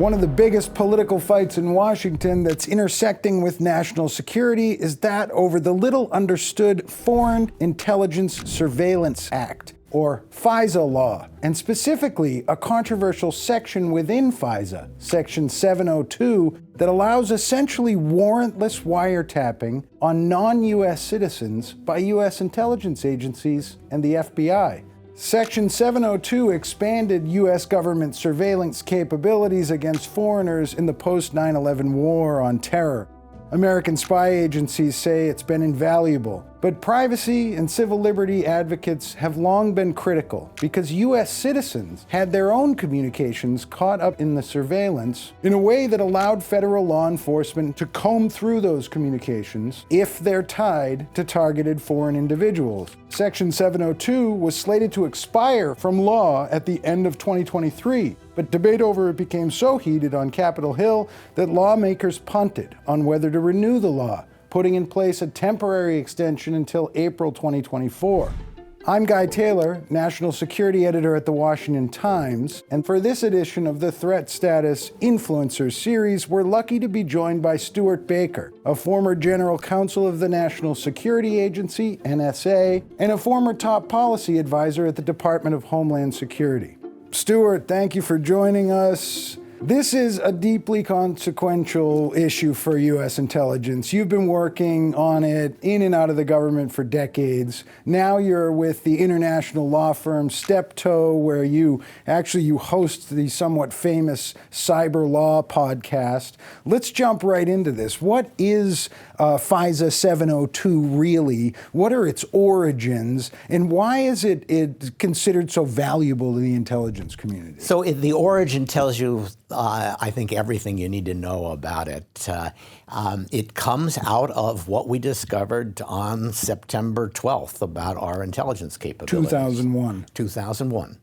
One of the biggest political fights in Washington that's intersecting with national security is that over the little understood Foreign Intelligence Surveillance Act, or FISA law, and specifically a controversial section within FISA, Section 702, that allows essentially warrantless wiretapping on non-U.S. citizens by U.S. intelligence agencies and the FBI. Section 702 expanded U.S. government surveillance capabilities against foreigners in the post-9/11 war on terror. American spy agencies say it's been invaluable, but privacy and civil liberty advocates have long been critical because U.S. citizens had their own communications caught up in the surveillance in a way that allowed federal law enforcement to comb through those communications if they're tied to targeted foreign individuals. Section 702 was slated to expire from law at the end of 2023, but debate over it became so heated on Capitol Hill that lawmakers punted on whether to renew the law, putting in place a temporary extension until April 2024. I'm Guy Taylor, National Security Editor at The Washington Times, and for this edition of the Threat Status Influencers series, we're lucky to be joined by Stewart Baker, a former General Counsel of the National Security Agency, NSA, and a former top policy advisor at the Department of Homeland Security. Stewart, thank you for joining us. This is a deeply consequential issue for U.S. intelligence. You've been working on it in and out of the government for decades. Now you're with the international law firm Steptoe, where you host the somewhat famous Cyber Law podcast. Let's jump right into this. What is FISA 702 really? What are its origins? And why is it considered so valuable to the intelligence community? So the origin tells you I think everything you need to know about it. It comes out of what we discovered on September 12th about our intelligence capabilities. 2001.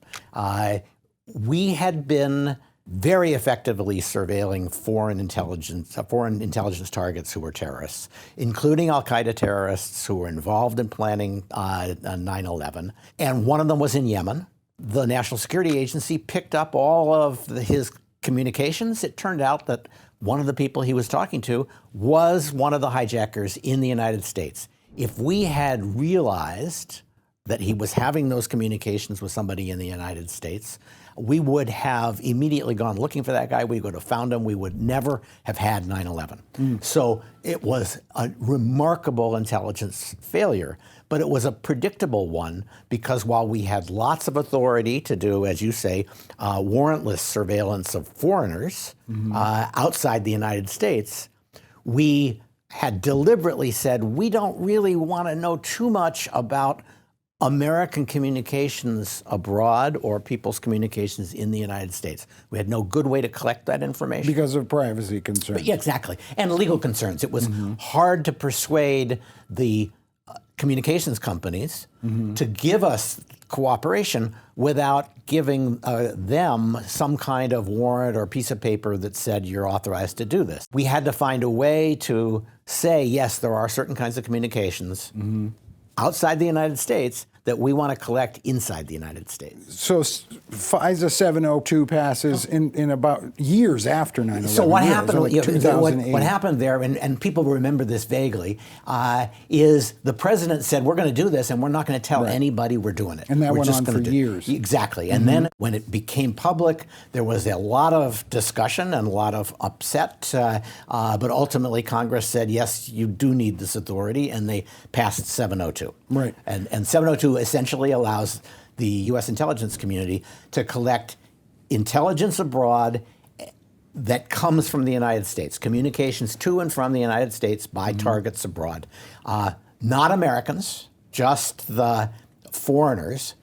We had been very effectively surveilling foreign intelligence targets who were terrorists, including al-Qaeda terrorists who were involved in planning 9/11. And one of them was in Yemen. The National Security Agency picked up all of his communications. It turned out that one of the people he was talking to was one of the hijackers in the United States. If we had realized that he was having those communications with somebody in the United States, we would have immediately gone looking for that guy. We would have found him. We would never have had 9/11. So it was a remarkable intelligence failure, but it was a predictable one because while we had lots of authority to do, as you say, warrantless surveillance of foreigners outside the United States, we had deliberately said we don't really want to know too much about American communications abroad or people's communications in the United States. We had no good way to collect that information. Because of privacy concerns. Yeah, exactly. And legal concerns. It was hard to persuade the communications companies to give us cooperation without giving them some kind of warrant or piece of paper that said you're authorized to do this. We had to find a way to say, yes, there are certain kinds of communications outside the United States that we want to collect inside the United States. So FISA 702 passes in about years after 9/11. So what happened? Like 2008. What happened there, and people remember this vaguely, is the president said we're going to do this, and we're not going to tell anybody we're doing it. And that we're went just on gonna for years. Exactly. And then when it became public, there was a lot of discussion and a lot of upset. But ultimately, Congress said yes, you do need this authority, and they passed 702. Right. And 702 essentially allows the U.S. intelligence community to collect intelligence abroad that comes from the United States, communications to and from the United States by targets abroad. Not Americans, just the foreigners.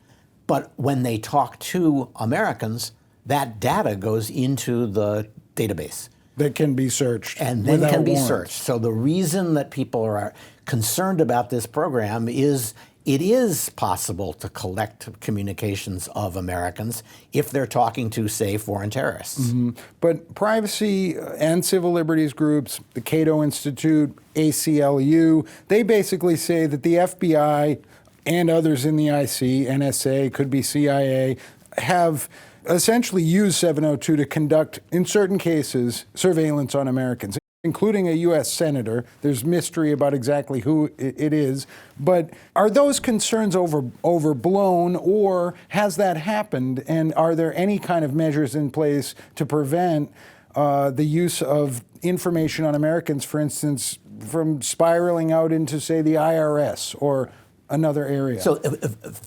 But when they talk to Americans, that data goes into the database. That can be searched. And then can be warrants. searched. So the reason that people are concerned about this program is it is possible to collect communications of Americans if they're talking to, say, foreign terrorists. But privacy and civil liberties groups, the Cato Institute, ACLU, they basically say that the FBI and others in the IC, NSA, could be CIA, have essentially use 702 to conduct, in certain cases, surveillance on Americans, including a U.S. senator. There's mystery about exactly who it is. But are those concerns overblown, or has that happened? And are there any kind of measures in place to prevent the use of information on Americans, for instance, from spiraling out into, say, the IRS or another area? So,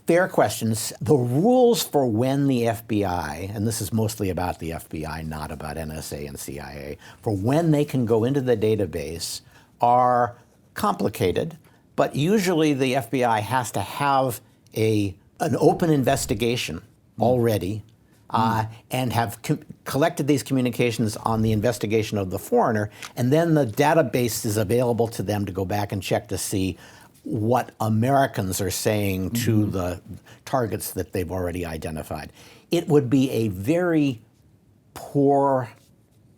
fair questions. The rules for when the FBI, and this is mostly about the FBI, not about NSA and CIA, for when they can go into the database are complicated, but usually the FBI has to have an open investigation already and have collected these communications on the investigation of the foreigner, and then the database is available to them to go back and check to see what Americans are saying to the targets that they've already identified. It would be a very poor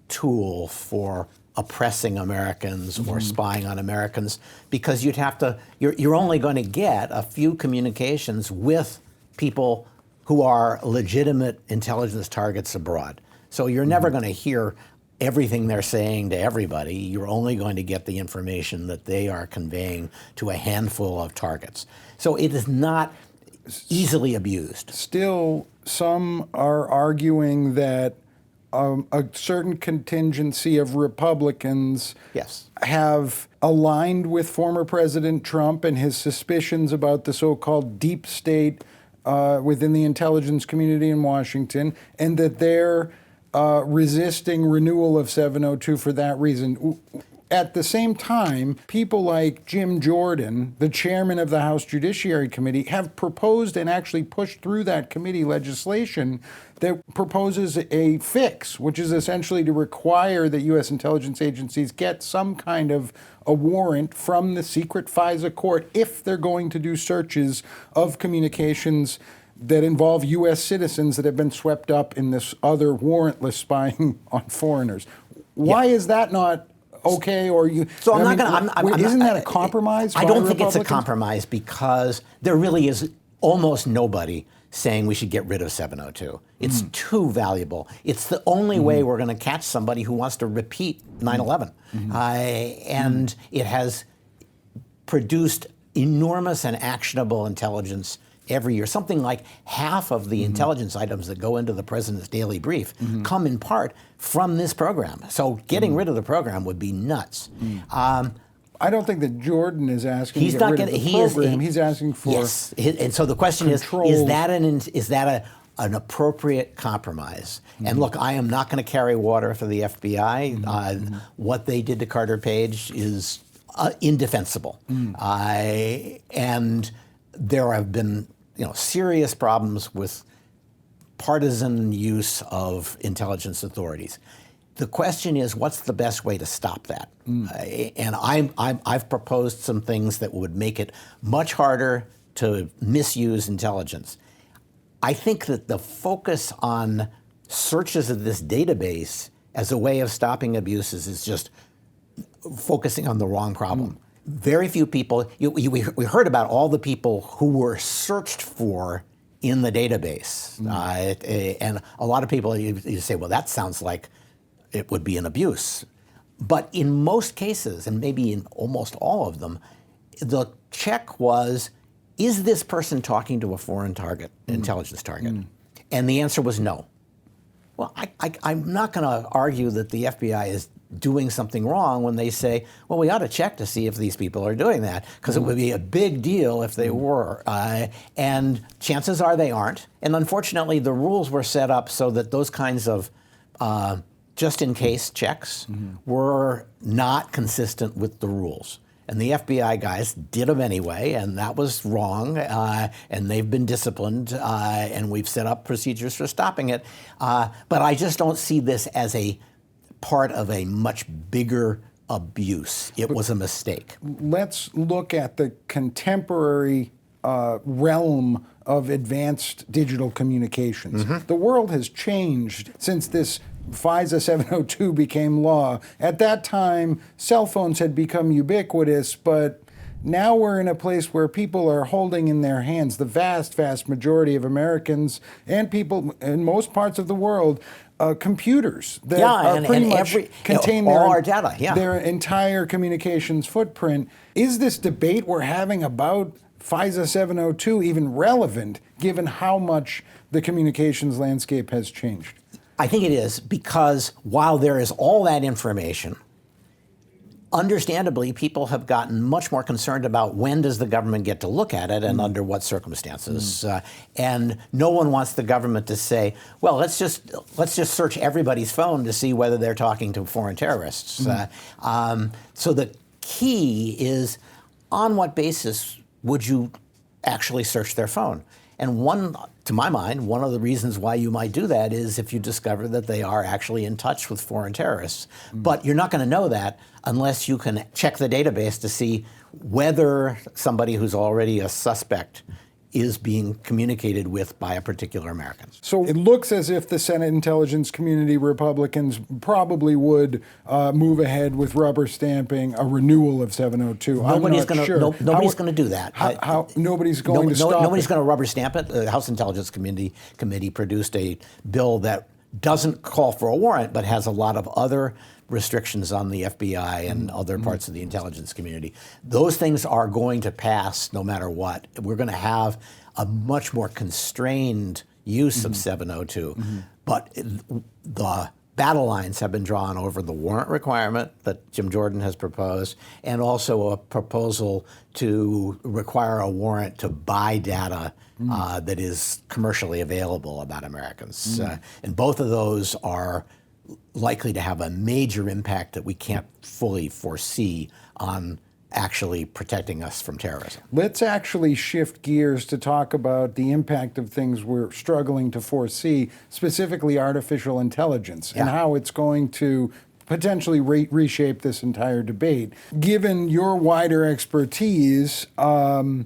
tool for oppressing Americans or spying on Americans, because you're only going to get a few communications with people who are legitimate intelligence targets abroad. So you're never going to hear everything they're saying to everybody. You're only going to get the information that they are conveying to a handful of targets. So it is not easily abused. Still, some are arguing that a certain contingency of Republicans have aligned with former President Trump and his suspicions about the so-called deep state within the intelligence community in Washington, and that they're resisting renewal of 702 for that reason. At the same time, people like Jim Jordan, the chairman of the House Judiciary Committee, have proposed and actually pushed through that committee legislation that proposes a fix, which is essentially to require that U.S. intelligence agencies get some kind of a warrant from the secret FISA court if they're going to do searches of communications that involve U.S. citizens that have been swept up in this other warrantless spying on foreigners. Why is that not okay? Or you? So I'm not going to. Isn't that a compromise? I don't think it's a compromise, because there really is almost nobody saying we should get rid of 702. It's too valuable. It's the only way we're going to catch somebody who wants to repeat 9/11, and it has produced enormous and actionable intelligence every year. Something like half of the intelligence items that go into the president's daily brief come in part from this program. So getting rid of the program would be nuts. I don't think that Jordan is asking to get rid of the program. He's asking for yes. And so the question is that an appropriate compromise? And look, I am not going to carry water for the FBI. What they did to Carter Page is indefensible. And there have been serious problems with partisan use of intelligence authorities. The question is, what's the best way to stop that? And I've proposed some things that would make it much harder to misuse intelligence. I think that the focus on searches of this database as a way of stopping abuses is just focusing on the wrong problem. Very few people, we heard about all the people who were searched for in the database. And a lot of people, you say, well, that sounds like it would be an abuse. But in most cases, and maybe in almost all of them, the check was, is this person talking to a foreign target, intelligence target? And the answer was no. Well, I'm not going to argue that the FBI is doing something wrong when they say, well, we ought to check to see if these people are doing that, because it would be a big deal if they were. And chances are they aren't. And unfortunately, the rules were set up so that those kinds of just-in-case checks were not consistent with the rules. And the FBI guys did them anyway, and that was wrong, and they've been disciplined, and we've set up procedures for stopping it. But I just don't see this as a part of a much bigger abuse. It was a mistake. Let's look at the contemporary realm of advanced digital communications. The world has changed since this FISA 702 became law. At that time, cell phones had become ubiquitous, but now we're in a place where people are holding in their hands, the vast, vast majority of Americans and people in most parts of the world, computers that are pretty much contain all our data, their entire communications footprint. Is this debate we're having about FISA 702 even relevant, given how much the communications landscape has changed? I think it is, because while there is all that information, understandably, people have gotten much more concerned about when does the government get to look at it and under what circumstances. And no one wants the government to say, well, let's just search everybody's phone to see whether they're talking to foreign terrorists. So the key is, on what basis would you actually search their phone? And to my mind, one of the reasons why you might do that is if you discover that they are actually in touch with foreign terrorists. But you're not going to know that unless you can check the database to see whether somebody who's already a suspect is being communicated with by a particular American. So it looks as if the Senate Intelligence Community Republicans probably would move ahead with rubber stamping a renewal of 702. Nobody's going to do that. Nobody's going to stop it. Nobody's going to rubber stamp it. The House Intelligence Committee produced a bill that doesn't call for a warrant, but has a lot of other restrictions on the FBI and other parts of the intelligence community. Those things are going to pass no matter what. We're going to have a much more constrained use of 702. But the battle lines have been drawn over the warrant requirement that Jim Jordan has proposed, and also a proposal to require a warrant to buy data that is commercially available about Americans. And both of those are likely to have a major impact that we can't fully foresee on actually protecting us from terrorism. Let's actually shift gears to talk about the impact of things we're struggling to foresee, specifically artificial intelligence, and how it's going to potentially reshape this entire debate. Given your wider expertise, I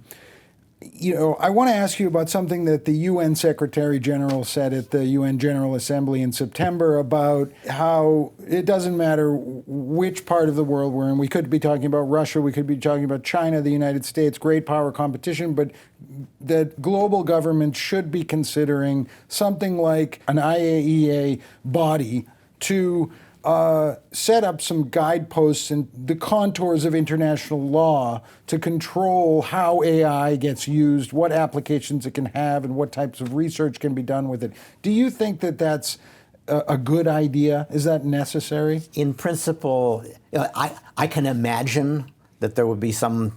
want to ask you about something that the UN Secretary General said at the UN General Assembly in September about how it doesn't matter which part of the world we're in. We could be talking about Russia, we could be talking about China, the United States, great power competition, but that global governments should be considering something like an IAEA body to set up some guideposts and the contours of international law to control how AI gets used, what applications it can have, and what types of research can be done with it. Do you think that that's a good idea? Is that necessary? In principle, I can imagine that there would be some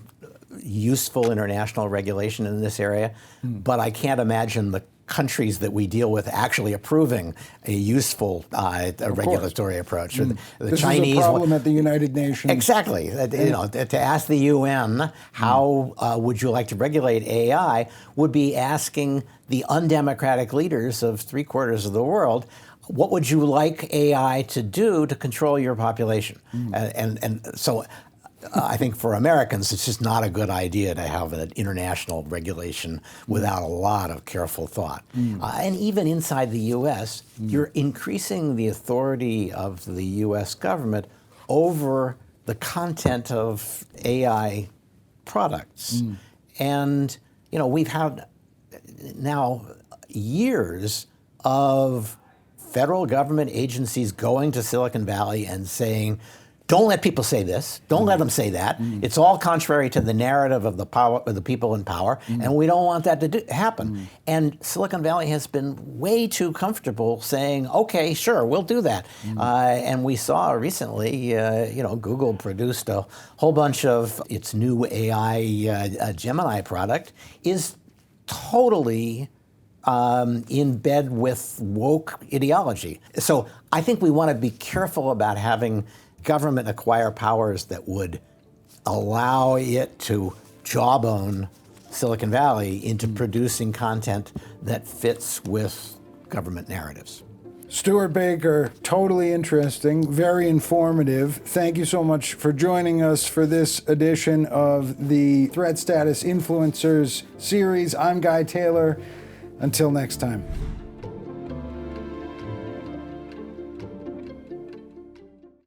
useful international regulation in this area, but I can't imagine the countries that we deal with actually approving a useful regulatory approach. This Chinese is a problem at the United Nations. Exactly. To ask the UN how would you like to regulate AI would be asking the undemocratic leaders of 3/4 of the world, what would you like AI to do to control your population? And so I think for Americans, it's just not a good idea to have an international regulation without a lot of careful thought. And even inside the U.S., you're increasing the authority of the U.S. government over the content of AI products. And, we've had now years of federal government agencies going to Silicon Valley and saying, don't let people say this. Don't let them say that. It's all contrary to the narrative of the power of the people in power, and we don't want that to happen. And Silicon Valley has been way too comfortable saying, "Okay, sure, we'll do that." And we saw recently, Google produced a whole bunch of its new AI Gemini product is totally in bed with woke ideology. So I think we want to be careful about having government acquire powers that would allow it to jawbone Silicon Valley into producing content that fits with government narratives. Stewart Baker, totally interesting, very informative. Thank you so much for joining us for this edition of the Threat Status Influencers series. I'm Guy Taylor. Until next time.